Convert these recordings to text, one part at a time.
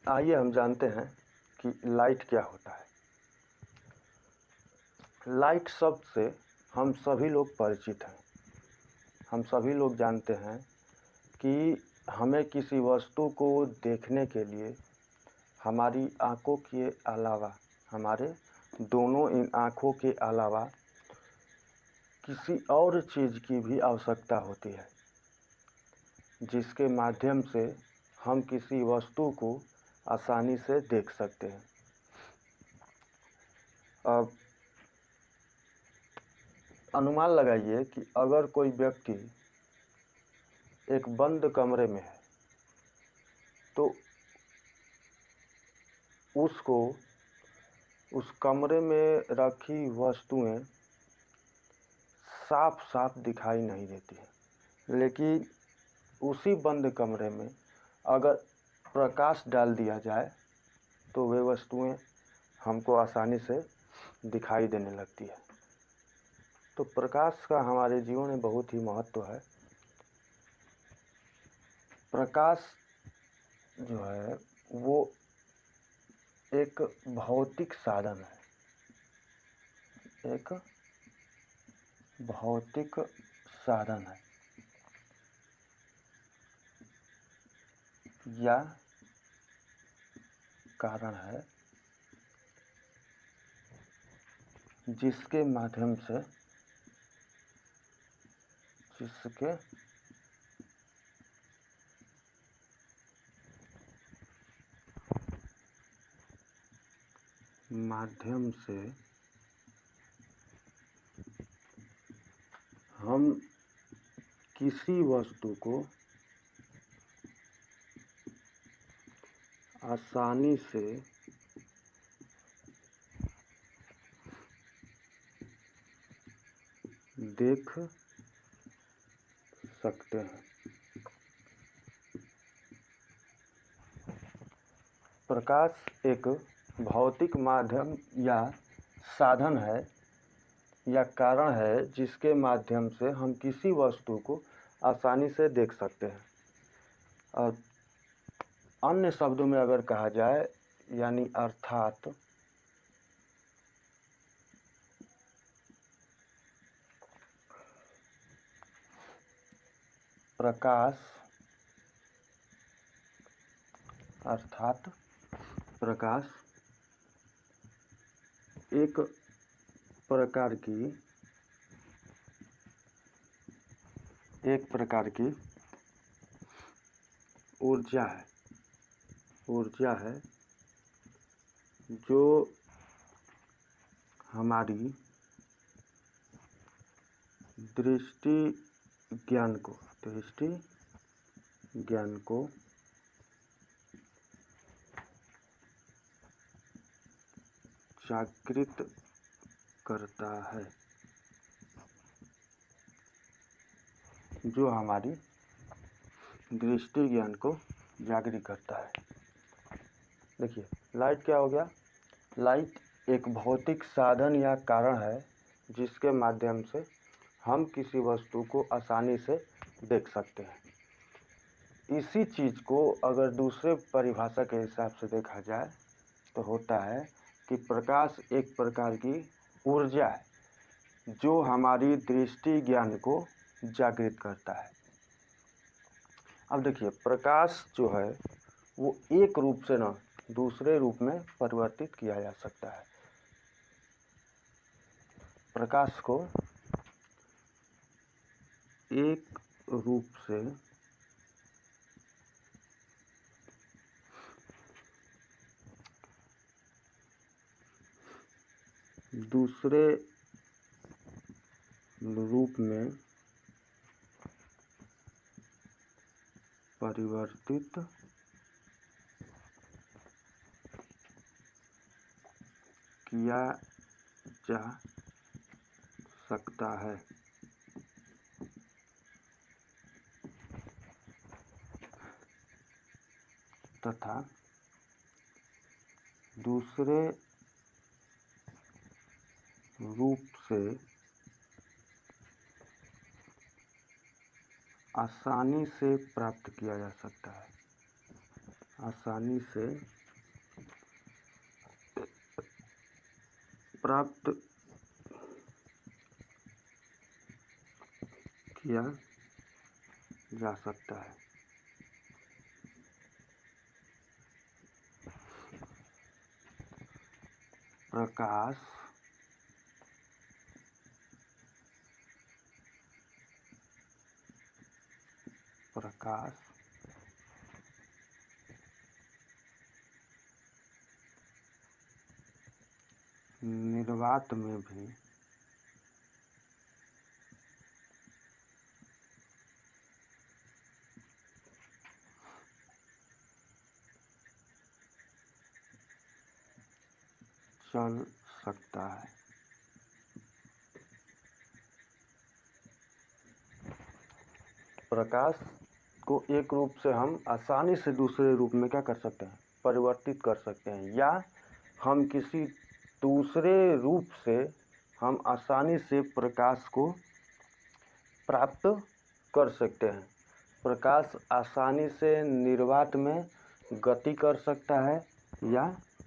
आइए हम जानते हैं कि लाइट क्या होता है। लाइट शब्द से हम सभी लोग परिचित हैं। हम सभी लोग जानते हैं कि हमें किसी वस्तु को देखने के लिए हमारी आँखों के अलावा, हमारे दोनों इन आँखों के अलावा किसी और चीज़ की भी आवश्यकता होती है, जिसके माध्यम से हम किसी वस्तु को आसानी से देख सकते हैं। अब अनुमान लगाइए कि अगर कोई व्यक्ति एक बंद कमरे में है तो उसको उस कमरे में रखी वस्तुएं साफ साफ दिखाई नहीं देती हैं। लेकिन उसी बंद कमरे में अगर प्रकाश डाल दिया जाए तो वे वस्तुएं हमको आसानी से दिखाई देने लगती है। तो प्रकाश का हमारे जीवन में बहुत ही महत्व है। प्रकाश जो है वो एक भौतिक साधन है, एक भौतिक साधन है या कारण है जिसके माध्यम से हम किसी वस्तु को आसानी से देख सकते हैं। प्रकाश एक भौतिक माध्यम या साधन है या कारण है जिसके माध्यम से हम किसी वस्तु को आसानी से देख सकते हैं। और अन्य शब्दों में अगर कहा जाए यानी अर्थात प्रकाश एक प्रकार की ऊर्जा है जो हमारी दृष्टि ज्ञान को जागृत करता है, जो हमारी दृष्टि ज्ञान को जागृत करता है। देखिए, लाइट क्या हो गया? लाइट एक भौतिक साधन या कारण है जिसके माध्यम से हम किसी वस्तु को आसानी से देख सकते हैं। इसी चीज़ को अगर दूसरे परिभाषा के हिसाब से देखा जाए तो होता है कि प्रकाश एक प्रकार की ऊर्जा है जो हमारी दृष्टि ज्ञान को जागृत करता है। अब देखिए, प्रकाश जो है वो एक रूप से न दूसरे रूप में परिवर्तित किया जा सकता है। प्रकाश को एक रूप से दूसरे रूप में परिवर्तित किया जा सकता है तथा दूसरे रूप से आसानी से प्राप्त किया जा सकता है। आसानी से प्राप्त किया जा सकता है। प्रकाश निर्वात में भी चल सकता है। प्रकाश को एक रूप से हम आसानी से दूसरे रूप में क्या कर सकते हैं, परिवर्तित कर सकते हैं, या हम किसी दूसरे रूप से हम आसानी से प्रकाश को प्राप्त कर सकते हैं। प्रकाश आसानी से निर्वात में गति कर सकता है या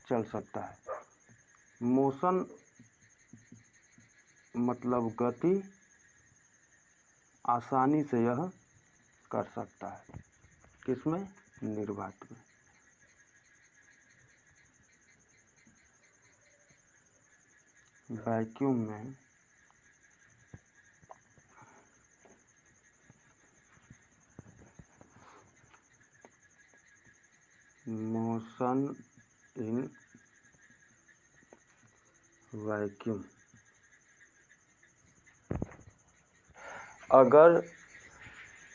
चल सकता है। मोशन मतलब गति, आसानी से यह कर सकता है। किसमें? निर्वात में। वैक्यूम में मोशन इन वैक्यूम, अगर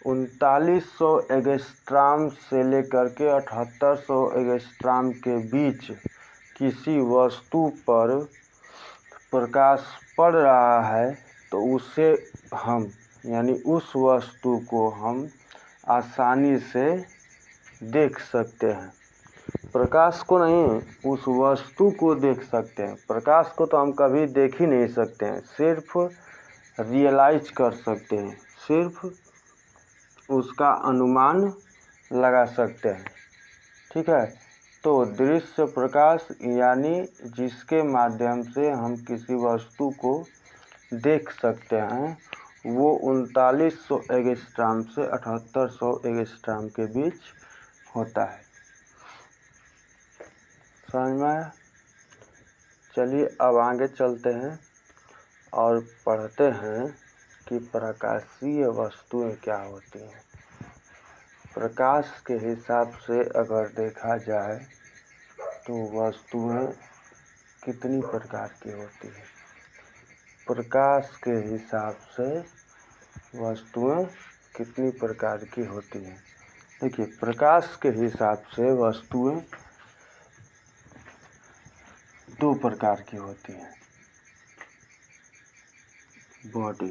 3900 एंगस्ट्रॉम से लेकर के 7800 एंगस्ट्रॉम के बीच किसी वस्तु पर प्रकाश पड़ रहा है तो उसे हम, यानी उस वस्तु को हम आसानी से देख सकते हैं। प्रकाश को नहीं, उस वस्तु को देख सकते हैं। प्रकाश को तो हम कभी देख ही नहीं सकते हैं, सिर्फ रियलाइज कर सकते हैं, सिर्फ उसका अनुमान लगा सकते हैं। ठीक है, तो दृश्य प्रकाश यानी जिसके माध्यम से हम किसी वस्तु को देख सकते हैं वो 3900 एंगस्ट्रॉम से 7800 एंगस्ट्रॉम के बीच होता है। समझ में आया? चलिए अब आगे चलते हैं और पढ़ते हैं कि प्रकाशीय वस्तुएं क्या होती हैं। प्रकाश के हिसाब से अगर देखा जाए तो वस्तुएं कितनी प्रकार की होती हैं। प्रकाश के हिसाब से वस्तुएं कितनी प्रकार की होती हैं। देखिए, प्रकाश के हिसाब से वस्तुएं दो प्रकार की होती हैं। बॉडी,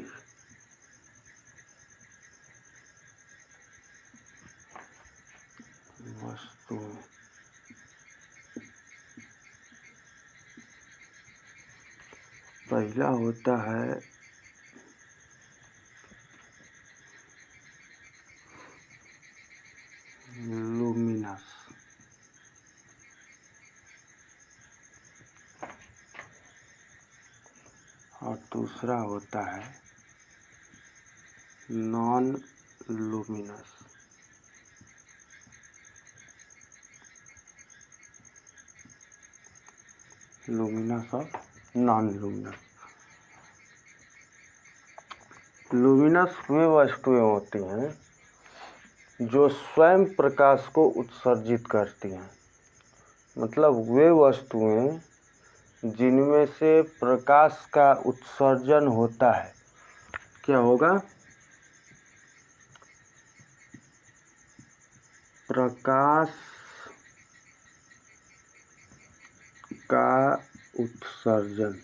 वस्तु, पहला होता है लुमिनस, और दूसरा होता है नॉन लुमिनस। लुमिनस और नॉन लुमिनस। लुमिनस वे वस्तुएं होती हैं जो स्वयं प्रकाश को उत्सर्जित करती हैं। मतलब वे वस्तुएं जिनमें से प्रकाश का उत्सर्जन होता है। क्या होगा? प्रकाश का उत्सर्जन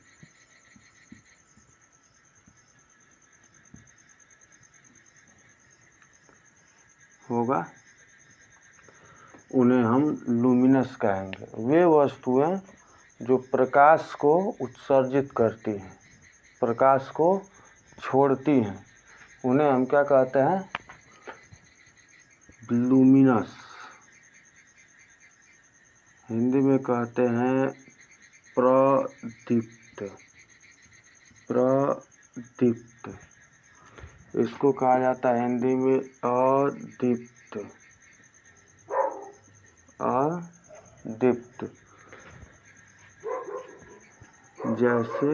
होगा, उन्हें हम लुमिनस कहेंगे। वे वस्तुएं जो प्रकाश को उत्सर्जित करती हैं, प्रकाश को छोड़ती हैं, उन्हें हम क्या कहते हैं? लुमिनस। हिंदी में कहते हैं प्रदीप्त। प्रदीप्त इसको कहा जाता है हिंदी में अदीप्त। अदीप्त जैसे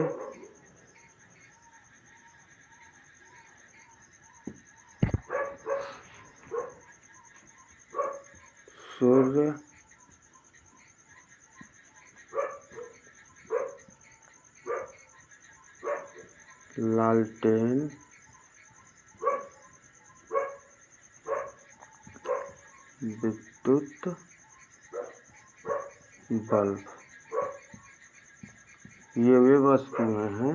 सूर्य लालटेन विद्युत बल्ब, ये वे वस्तुएं हैं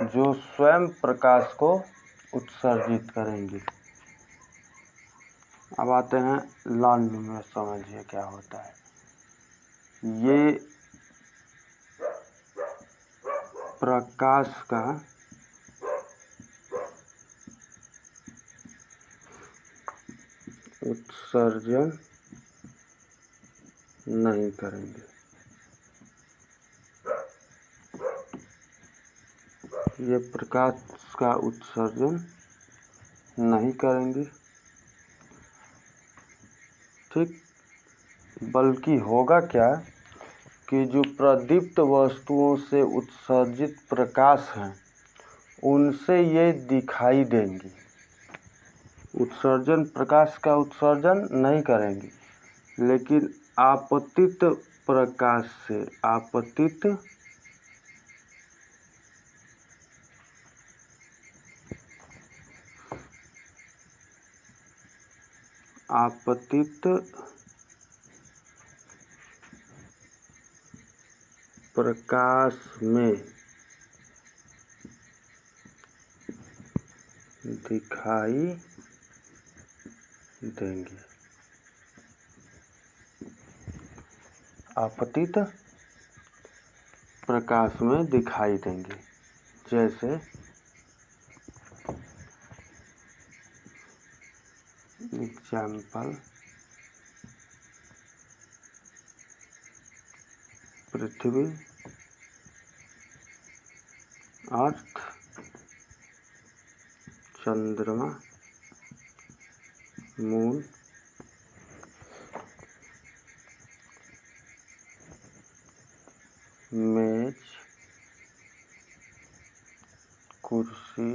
जो स्वयं प्रकाश को उत्सर्जित करेंगी। अब आते हैं लाल में, समझिए क्या होता है। ये प्रकाश का उत्सर्जन नहीं करेंगे। ये प्रकाश का उत्सर्जन नहीं करेंगे, ठीक। बल्कि होगा क्या कि जो प्रदीप्त वस्तुओं से उत्सर्जित प्रकाश हैं उनसे ये दिखाई देंगी। उत्सर्जन, प्रकाश का उत्सर्जन नहीं करेंगी, लेकिन आपतित प्रकाश से, आपतित प्रकाश में दिखाई देंगे। आपतित प्रकाश में दिखाई देंगे। जैसे एग्जाम्पल, पृथ्वी, अर्थ, चंद्रमा, मून, मेज, कुर्सी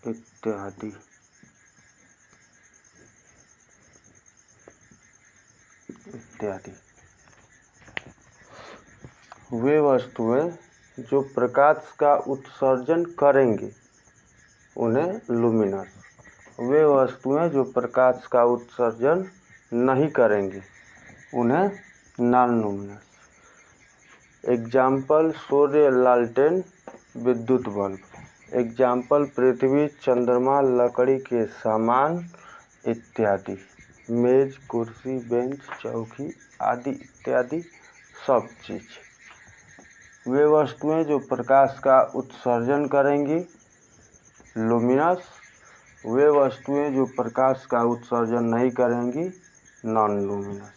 इत्यादि। वे वस्तुएं जो प्रकाश का उत्सर्जन करेंगे उन्हें लुमिनस, वे वस्तुएं जो प्रकाश का उत्सर्जन नहीं करेंगी उन्हें नॉन लुमिनस। एग्जाम्पल, सूर्य लालटेन विद्युत बल्ब। एग्जाम्पल, पृथ्वी, चंद्रमा, लकड़ी के सामान इत्यादि। मेज, कुर्सी, बेंच, चौकी आदि इत्यादि सब चीज। वे वस्तुएं जो प्रकाश का उत्सर्जन करेंगी लुमिनस, वे वस्तुएं जो प्रकाश का उत्सर्जन नहीं करेंगी नॉन लुमिनस।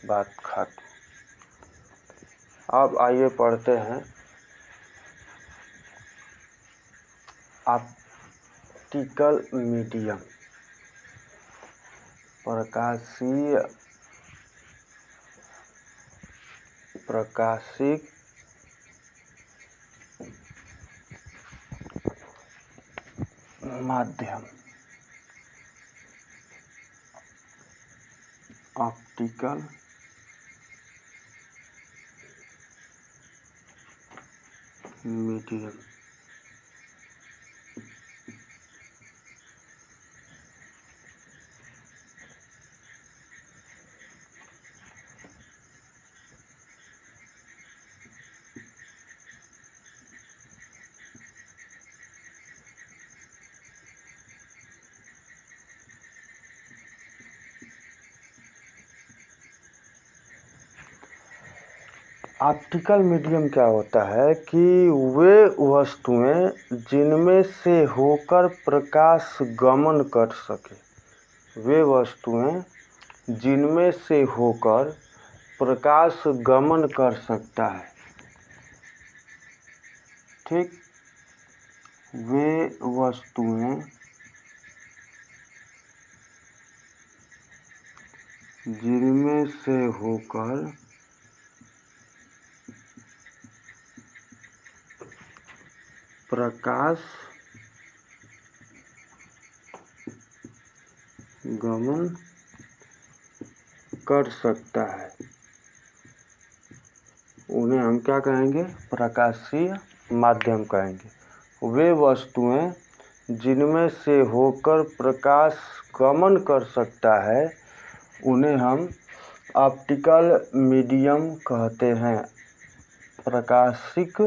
बात खत्म। अब आइए पढ़ते हैं ऑप्टिकल मीडियम, प्रकाशिक माध्यम। Optical medium. ऑप्टिकल मीडियम क्या होता है कि वे वस्तुएं जिनमें से होकर प्रकाश गमन कर सके, वे वस्तुएं जिनमें से होकर प्रकाश गमन कर सकता है। ठीक, वे वस्तुएं जिनमें से होकर प्रकाश गमन कर सकता है, उन्हें हम क्या कहेंगे? प्रकाशीय माध्यम कहेंगे। वे वस्तुएं जिनमें से होकर प्रकाश गमन कर सकता है, उन्हें हम ऑप्टिकल मीडियम कहते हैं, प्रकाशिक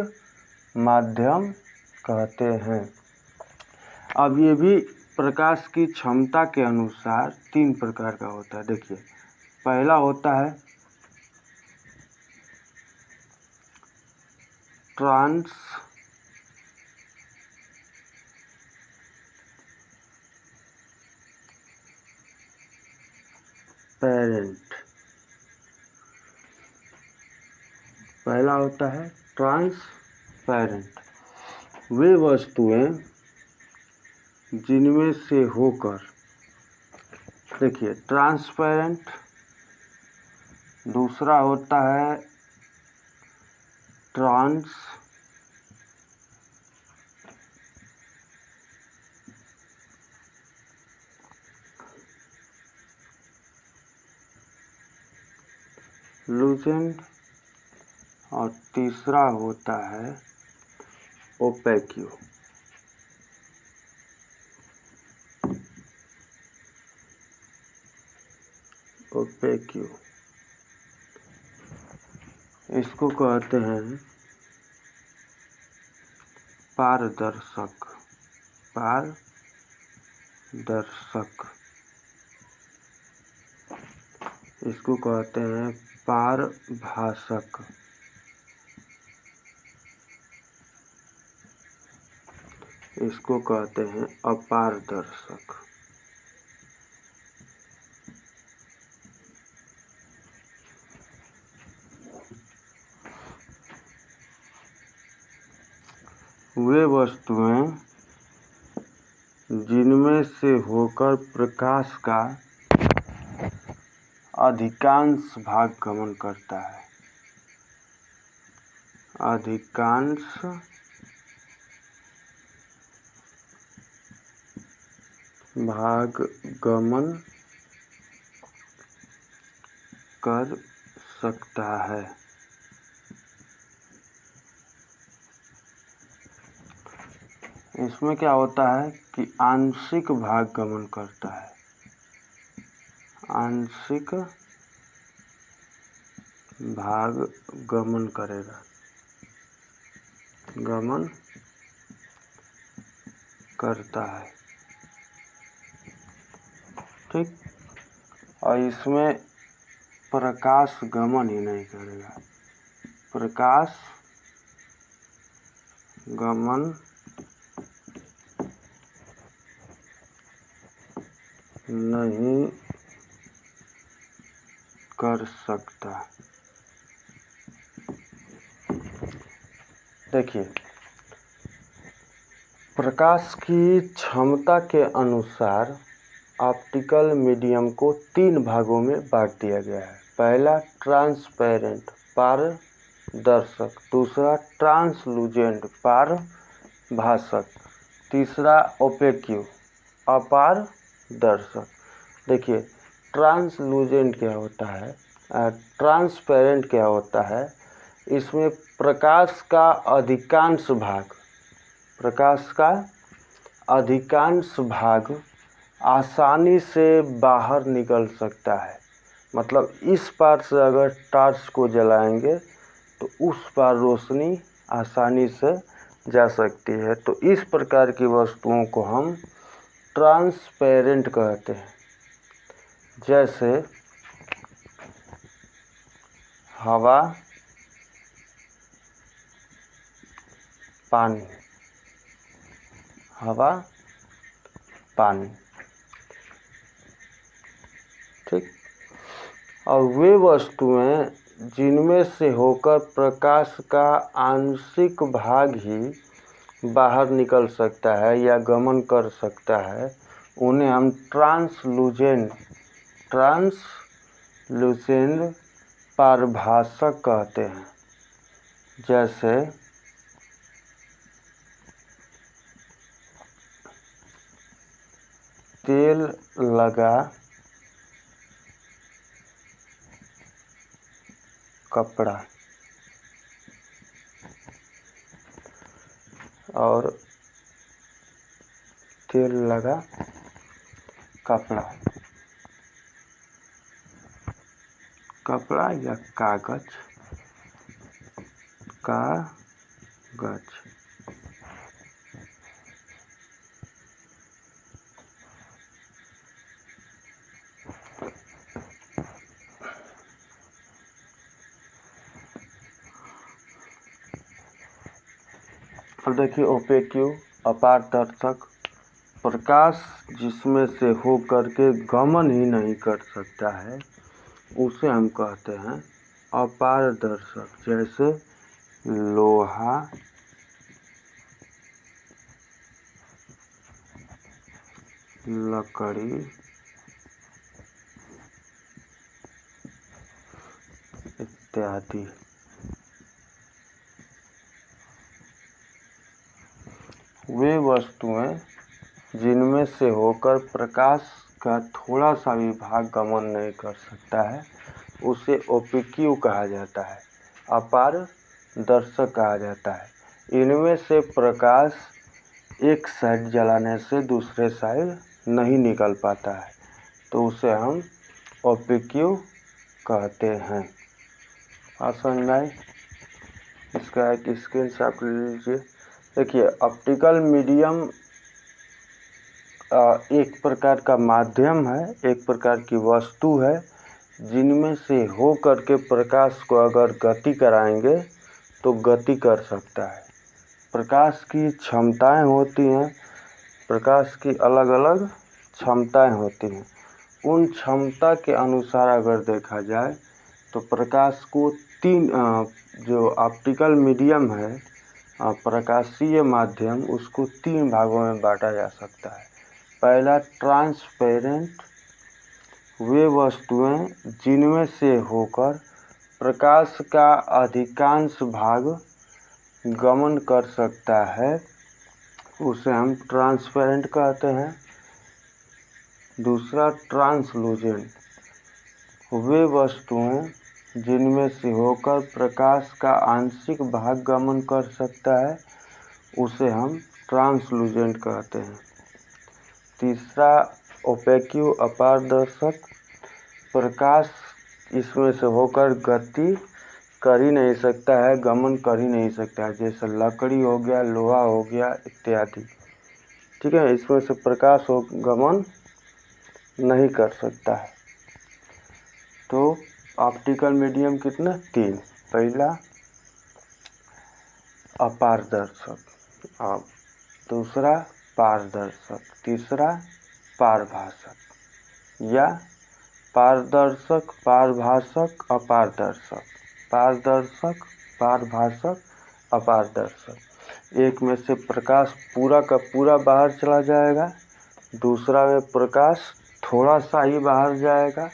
माध्यम कहते हैं। अब ये भी प्रकाश की क्षमता के अनुसार 3 प्रकार का होता है। देखिए, पहला होता है ट्रांसपेरेंट, पहला होता है ट्रांसपेरेंट। वे वस्तुएं जिनमें से होकर, देखिए ट्रांसपेरेंट। दूसरा होता है ट्रांस लूसेंट और तीसरा होता है ओपेक्यू। ओपेक्यू इसको कहते हैं पारदर्शक। पारदर्शक इसको कहते हैं पारभाषक। इसको कहते हैं अपारदर्शक। वे वस्तुएं जिनमें से होकर प्रकाश का अधिकांश भाग गमन करता है, अधिकांश भाग गमन कर सकता है। इसमें क्या होता है कि आंशिक भाग गमन करता है, आंशिक भाग गमन करेगा, गमन करता है। ठीक, और इसमें प्रकाश गमन ही नहीं करेगा, प्रकाश गमन नहीं कर सकता। देखिए, प्रकाश की क्षमता के अनुसार ऑप्टिकल मीडियम को 3 भागों में बांट दिया गया है। पहला ट्रांसपेरेंट, पारदर्शक। दूसरा ट्रांसलूजेंट, पारभाषक। तीसरा ओपेक्यू, अपारदर्शक। देखिए, ट्रांसलूजेंट क्या होता है, ट्रांसपेरेंट क्या होता है? इसमें प्रकाश का अधिकांश भाग आसानी से बाहर निकल सकता है। मतलब इस पार से अगर टॉर्च को जलाएंगे तो उस पार रोशनी आसानी से जा सकती है। तो इस प्रकार की वस्तुओं को हम ट्रांसपेरेंट कहते हैं। जैसे हवा, पानी, हवा, पानी। ठीक। और वे वस्तुएं जिनमें से होकर प्रकाश का आंशिक भाग ही बाहर निकल सकता है या गमन कर सकता है, उन्हें हम ट्रांसलूसेंट पारभासक कहते हैं। जैसे तेल लगा कपड़ा और तेल लगा कपड़ा या कागज अब देखिए ओपेक्यू अपारदर्शक, प्रकाश जिसमें से हो करके गमन ही नहीं कर सकता है उसे हम कहते हैं अपारदर्शक। जैसे लोहा, लकड़ी इत्यादि। वे वस्तुएं जिनमें से होकर प्रकाश का थोड़ा सा भी भाग गमन नहीं कर सकता है उसे ओपेक्यू कहा जाता है, अपारदर्शक कहा जाता है। इनमें से प्रकाश एक साइड जलाने से दूसरे साइड नहीं निकल पाता है, तो उसे हम ओपेक्यू कहते हैं। आप समझ में आई? इसका एक स्क्रीनशॉट ले लीजिए। देखिए ऑप्टिकल मीडियम एक प्रकार का माध्यम है, एक प्रकार की वस्तु है जिनमें से हो करके प्रकाश को अगर गति कराएंगे तो गति कर सकता है। प्रकाश की क्षमताएं होती हैं, प्रकाश की अलग अलग क्षमताएं होती हैं। उन क्षमता के अनुसार अगर देखा जाए तो प्रकाश को तीन जो ऑप्टिकल मीडियम है, प्रकाशीय माध्यम, उसको तीन भागों में बांटा जा सकता है। पहला ट्रांसपेरेंट, वे वस्तुएं जिनमें से होकर प्रकाश का अधिकांश भाग गमन कर सकता है उसे हम ट्रांसपेरेंट कहते हैं। दूसरा ट्रांसलूसेंट, वे वस्तुएं जिनमें से होकर प्रकाश का आंशिक भाग गमन कर सकता है उसे हम ट्रांसलूसेंट कहते हैं। तीसरा ओपेक्यू अपारदर्शक, प्रकाश इसमें से होकर गति कर ही नहीं सकता है, गमन कर ही नहीं सकता है, जैसे लकड़ी हो गया, लोहा हो गया इत्यादि। ठीक है, इसमें से प्रकाश हो गमन नहीं कर सकता है। तो ऑप्टिकल मीडियम कितना? तीन। पहला अपारदर्शक, अब दूसरा पारदर्शक, तीसरा पारभासक या पारदर्शक, पारभासक, अपारदर्शक, पारदर्शक, पारभासक, अपारदर्शक। एक में से प्रकाश पूरा का पूरा बाहर चला जाएगा, दूसरा में प्रकाश थोड़ा सा ही बाहर जाएगा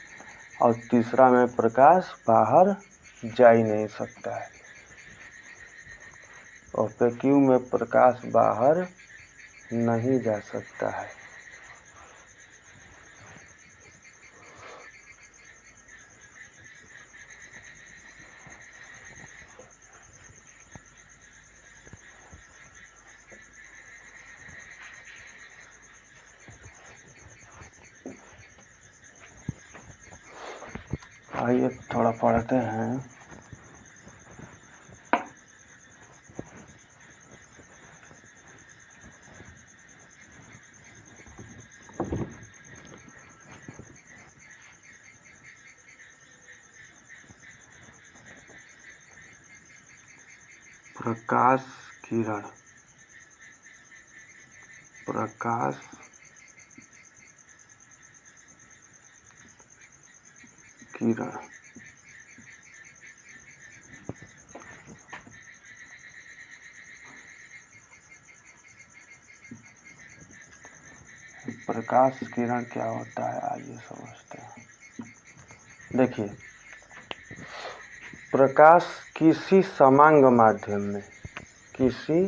और तीसरा में प्रकाश बाहर जा ही नहीं सकता है। ओपेक्यू में प्रकाश बाहर नहीं जा सकता है। आइए थोड़ा पढ़ते हैं। प्रकाश किरण, प्रकाश किरण प्रकाश किरण क्या होता है, आइए समझते हैं। देखिए, प्रकाश किसी समांग माध्यम में, किसी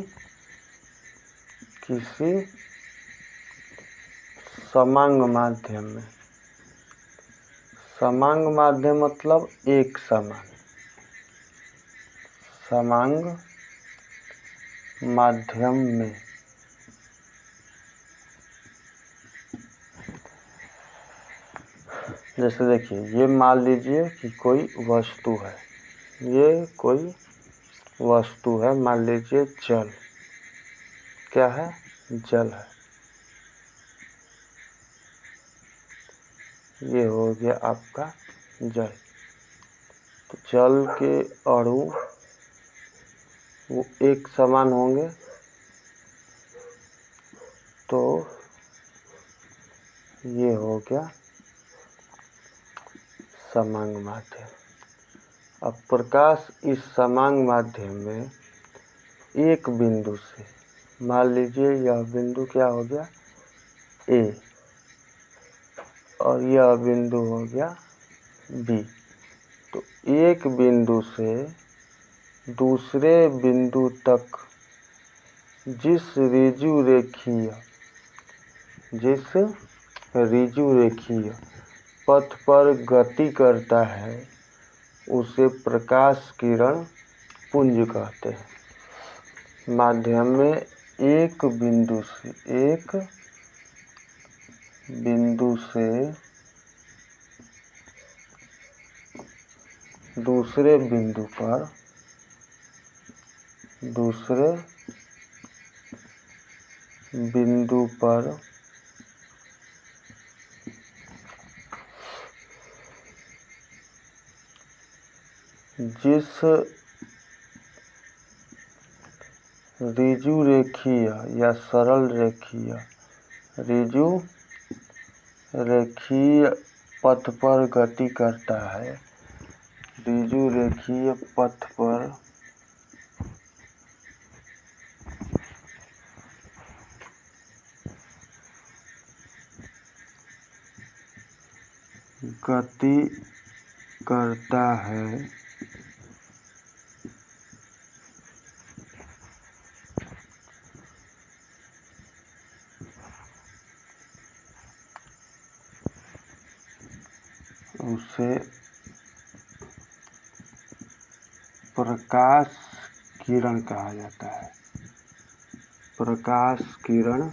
समांग माध्यम में, समांग माध्यम मतलब एक समान, समांग माध्यम में जैसे देखिए, ये मान लीजिए कि कोई वस्तु है, ये कोई वस्तु है, मान लीजिए जल, क्या है, जल है। ये हो गया आपका जल। तो जल के अणु वो एक समान होंगे, तो ये हो गया समांग माध्यम। अब प्रकाश इस समांग माध्यम में एक बिंदु से, मान लीजिए यह बिंदु क्या हो गया, ए, और यह बिंदु हो गया बी। तो एक बिंदु से दूसरे बिंदु तक जिस ऋजु रेखीय पथ पर गति करता है उसे प्रकाश किरण पुंज कहते हैं। माध्यम में एक बिंदु से दूसरे बिंदु पर जिस ऋजु रेखीय या सरल रेखीय पथ पर गति करता है, ऋजु रेखीय पथ पर गति करता है उसे प्रकाश किरण कहा जाता है। प्रकाश किरण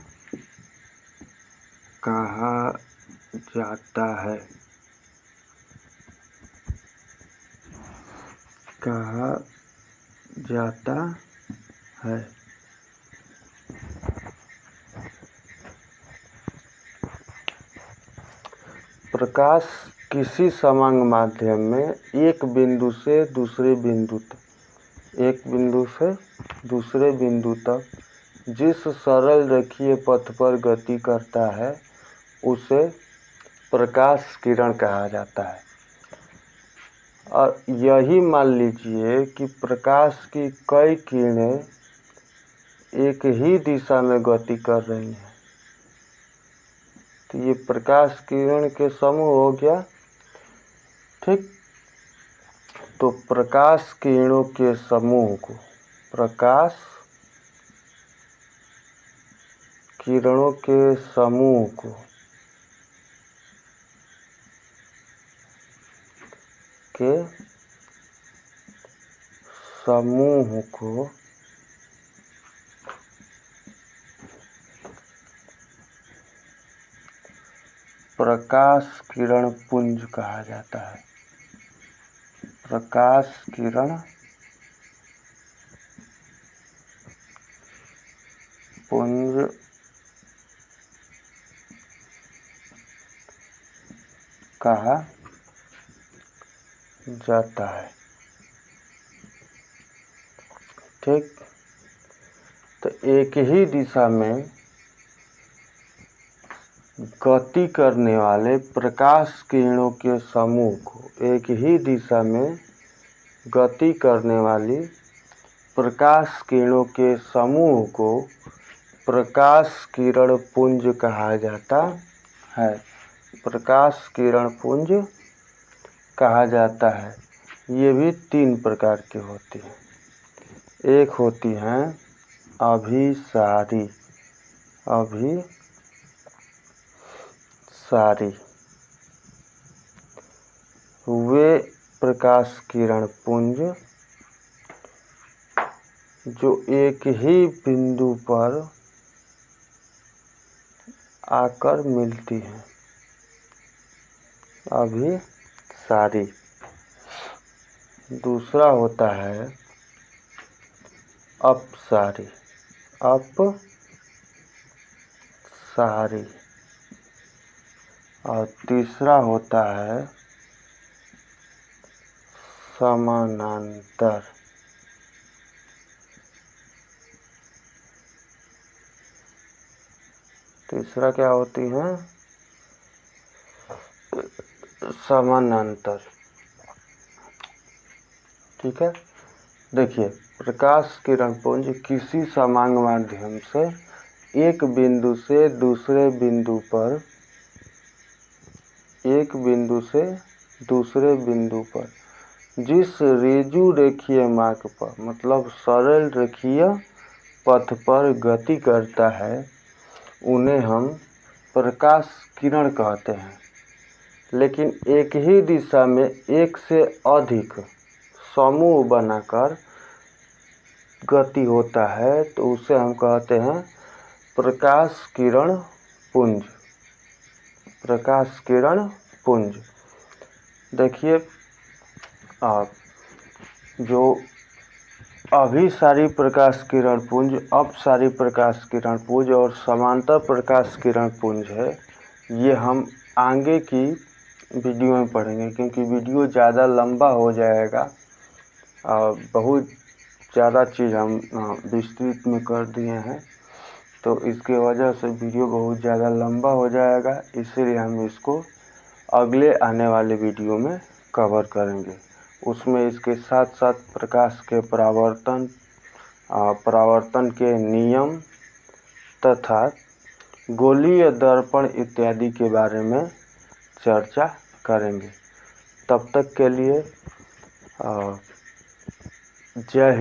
कहा जाता है। प्रकाश किसी समांग माध्यम में एक बिंदु से दूसरे बिंदु तक जिस सरल रेखीय पथ पर गति करता है उसे प्रकाश किरण कहा जाता है। और यही मान लीजिए कि प्रकाश की कई किरणें एक ही दिशा में गति कर रही हैं, तो ये प्रकाश किरण के समूह हो गया, ठीक। तो प्रकाश किरणों के समूह को, प्रकाश किरणों के समूह को प्रकाश किरण पुंज कहा जाता है। प्रकाश किरण पुंज कहा जाता है, ठीक। तो एक ही दिशा में गति करने वाले प्रकाश किरणों के समूह को, एक ही दिशा में गति करने वाली प्रकाश किरणों के समूह को प्रकाश किरण पुंज कहा जाता है। प्रकाश किरण पुंज कहा जाता है। ये भी 3 प्रकार की होती हैं। एक होती हैं अभिसारी, वे प्रकाश किरण पुंज जो एक ही बिंदु पर आकर मिलती हैं, अभिसारी। दूसरा होता है अपसारी, और तीसरा होता है समानांतर। तीसरा क्या होती है? समानांतर। ठीक है, देखिए प्रकाश किरण पुंज किसी समांग माध्यम से एक बिंदु से दूसरे बिंदु पर जिस रेजु रेखीय मार्ग पर, मतलब सरल रेखीय पथ पर गति करता है उन्हें हम प्रकाश किरण कहते हैं। लेकिन एक ही दिशा में एक से अधिक समूह बनाकर गति होता है तो उसे हम कहते हैं प्रकाश किरण पुंज। प्रकाश किरण पुंज। देखिए आप जो अभिसारी प्रकाश किरण पुंज, अपसारी प्रकाश किरण पुंज और समांतर प्रकाश किरण पुंज है, ये हम आगे की वीडियो में पढ़ेंगे क्योंकि वीडियो ज़्यादा लंबा हो जाएगा। बहुत ज़्यादा चीज़ हम विस्तृत में कर दिए हैं तो इसके वजह से वीडियो बहुत ज़्यादा लंबा हो जाएगा, इसीलिए हम इसको अगले आने वाले वीडियो में कवर करेंगे। उसमें इसके साथ साथ प्रकाश के परावर्तन के नियम तथा गोलीय दर्पण इत्यादि के बारे में चर्चा करेंगे। तब तक के लिए जय हिंद।